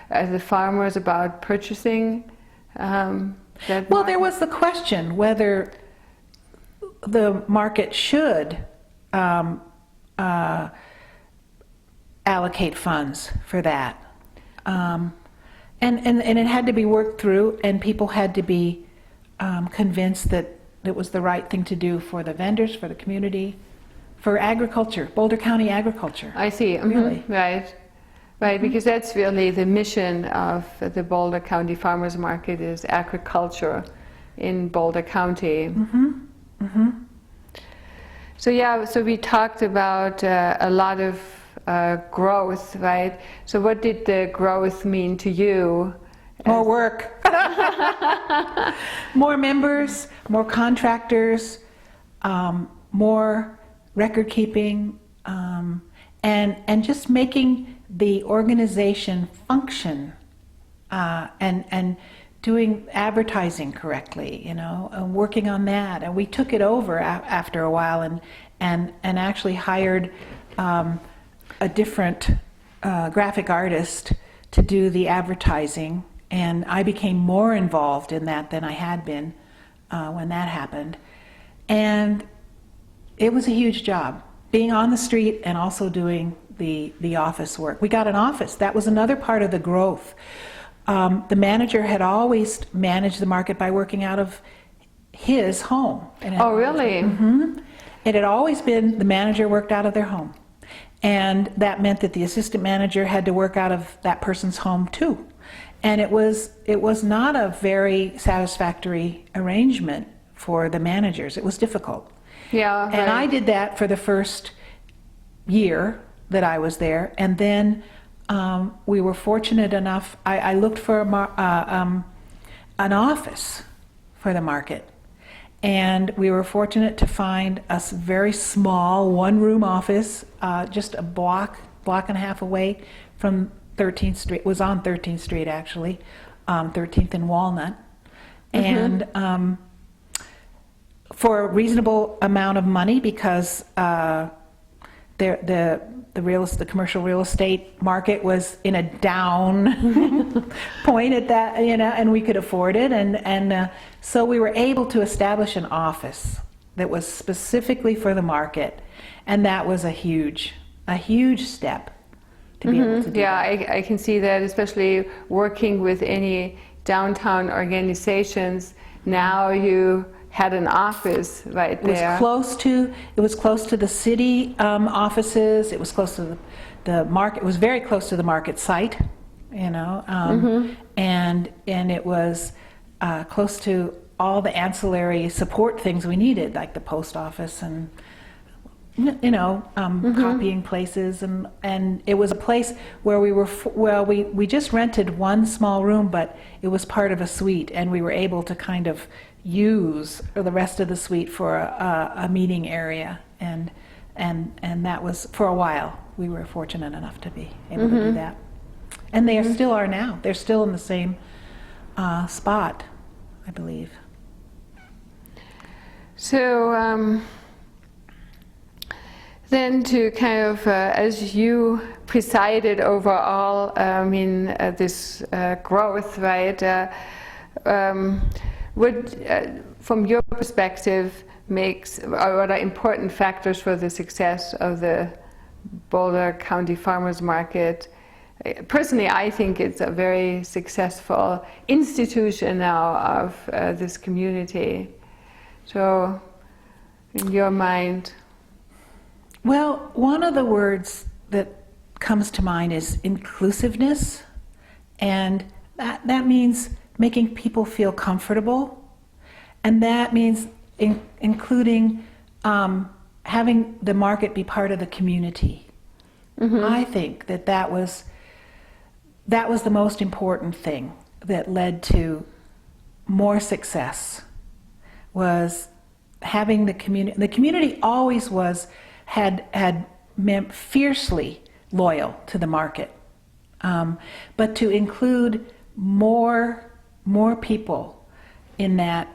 as the farmers about purchasing that Well, there was the question whether the market should allocate funds for that. And it had to be worked through, and people had to be convinced that it was the right thing to do for the vendors, for the community, for agriculture, Boulder County agriculture. I see. Really. Right. Right, because that's really the mission of the Boulder County Farmers Market, is agriculture in Boulder County. So yeah, so we talked about a lot of growth, right? So what did the growth mean to you? More work. More members, more contractors, more record keeping, and just making the organization function, and doing advertising correctly, and working on that. And we took it over after a while, and actually hired a different graphic artist to do the advertising. And I became more involved in that than I had been when that happened. And it was a huge job, being on the street and also doing the office work. We got an office. That was another part of the growth. The manager had always managed the market by working out of his home. Oh, really? It had always been the manager worked out of their home. And that meant that the assistant manager had to work out of that person's home too. And it was not a very satisfactory arrangement for the managers. It was difficult. Yeah. Right. And I did that for the first year that I was there, and then we were fortunate enough. I looked for an office for the market, and we were fortunate to find a very small one-room office, just a block and a half away from 13th Street. It was on 13th Street actually, 13th and Walnut, and for a reasonable amount of money, because the commercial real estate market was in a down point at that, and we could afford it, and so we were able to establish an office that was specifically for the market, and that was a huge step to be able to do Yeah, that. I can see that, especially working with any downtown organizations. Now you had an office right there. It was close to the city offices. It was close to the market. It was very close to the market site, and it was close to all the ancillary support things we needed, like the post office and copying places, and it was a place where we just rented one small room, but it was part of a suite, and we were able to kind of use the rest of the suite for a meeting area, and that was, for a while, we were fortunate enough to be able to do that. And they still are now. They're still in the same spot, I believe. So then to kind of, as you presided over all, this growth, right? What, from your perspective, what are important factors for the success of the Boulder County Farmers Market? Personally, I think it's a very successful institution now of this community. So, in your mind? Well, one of the words that comes to mind is inclusiveness, and that means making people feel comfortable, and that means including having the market be part of the community. I think that was the most important thing that led to more success, was having the community. The community always had fiercely loyal to the market, but to include more people in that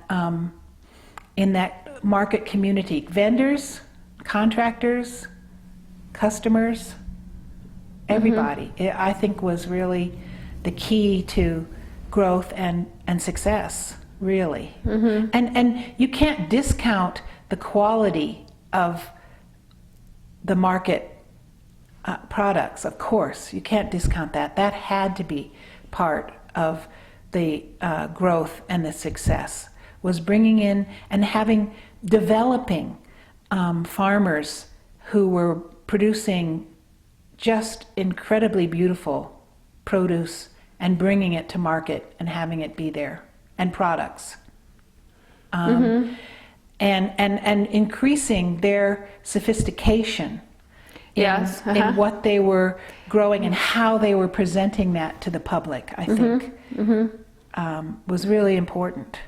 market community, vendors, contractors, customers, everybody, I think was really the key to growth and success, really. And you can't discount the quality of the market products, of course. You can't discount that. That had to be part of the growth and the success, was bringing in and developing farmers who were producing just incredibly beautiful produce and bringing it to market and having it be there, and products. And increasing their sophistication Yes. in what they were growing and how they were presenting that to the public, I think, was really important.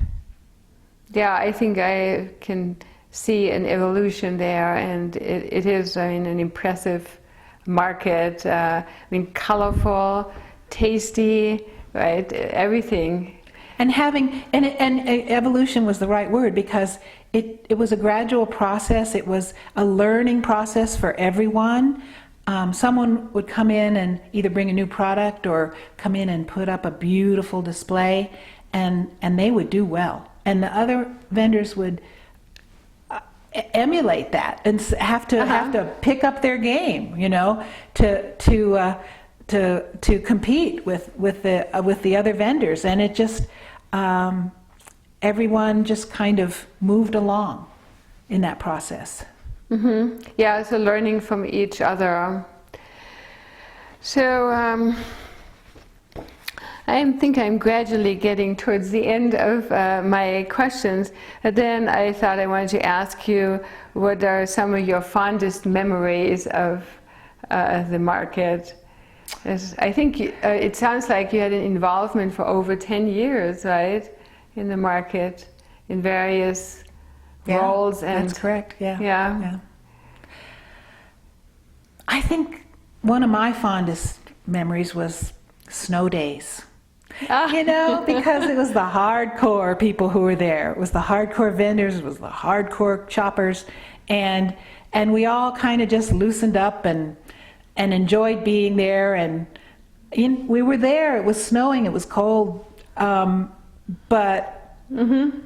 Yeah, I think I can see an evolution there, and it is, I mean, an impressive market. I mean, colorful, tasty, right? Everything. And evolution was the right word, because it was a gradual process. It was a learning process for everyone. Someone would come in and either bring a new product or come in and put up a beautiful display, and they would do well. And the other vendors would emulate that and have to pick up their game, you know, to compete with the other vendors. And it just everyone just kind of moved along in that process. Yeah, so learning from each other. So I think I'm gradually getting towards the end of my questions. And then I thought I wanted to ask you, what are some of your fondest memories of the market? As I think it sounds like you had an involvement for over 10 years, right, in the market, in various roles. And that's correct. Yeah. Yeah. I think one of my fondest memories was snow days. You know, because it was the hardcore people who were there. It was the hardcore vendors. It was the hardcore shoppers, and we all kind of just loosened up and enjoyed being there. And we were there. It was snowing. It was cold, but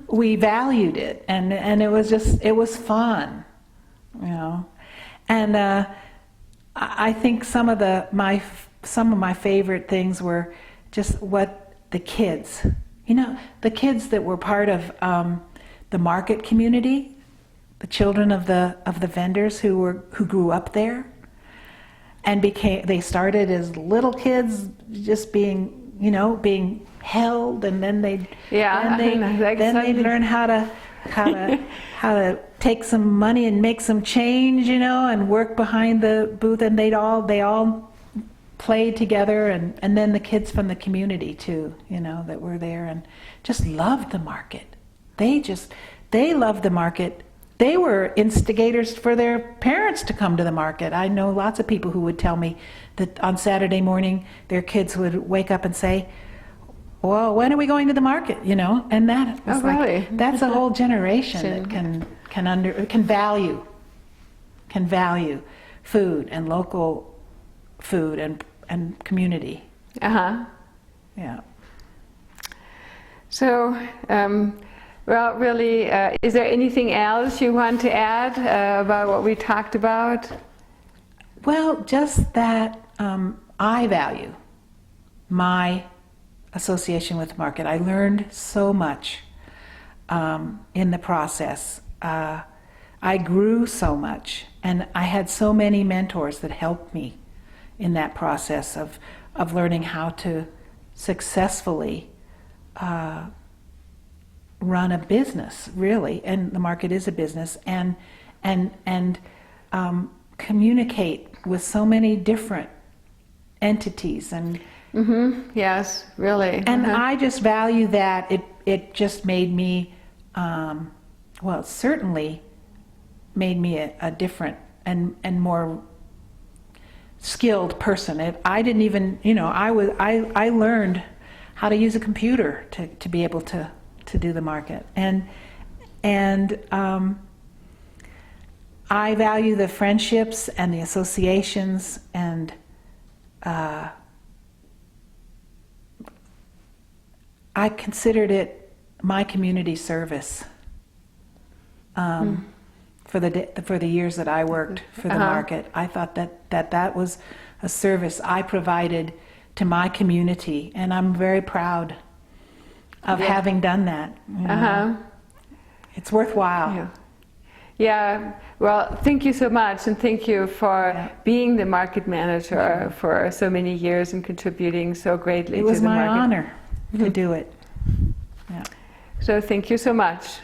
we valued it, and it was fun, you know. And I think some of my favorite things were just what the kids, you know, the kids that were part of the market community, the children of the vendors who grew up there, and they started as little kids, just being held, and then they learn how to take some money and make some change, you know, and work behind the booth, and they all played together, and then the kids from the community too, you know, that were there and just loved the market. They loved the market. They were instigators for their parents to come to the market. I know lots of people who would tell me that on Saturday morning their kids would wake up and say, well, when are we going to the market, you know? And that was really? That's a whole generation that can value food and local food and community. Yeah. So, well, really, is there anything else you want to add about what we talked about? Well, just that I value my association with the market. I learned so much in the process. I grew so much, and I had so many mentors that helped me in that process of learning how to successfully run a business, really, and the market is a business, and communicate with so many different entities, and yes, really. and I just value that. It just made me, well, it certainly made me a different and more skilled person. I didn't even, you know, I learned how to use a computer to be able to do the market, and I value the friendships and the associations, and I considered it my community service for the years that I worked for the market. I thought that was a service I provided to my community, and I'm very proud of having done that. You know. It's worthwhile. Yeah, well, thank you so much, and thank you for being the market manager for so many years and contributing so greatly to the market. It was my honor to do it. Yeah. So thank you so much.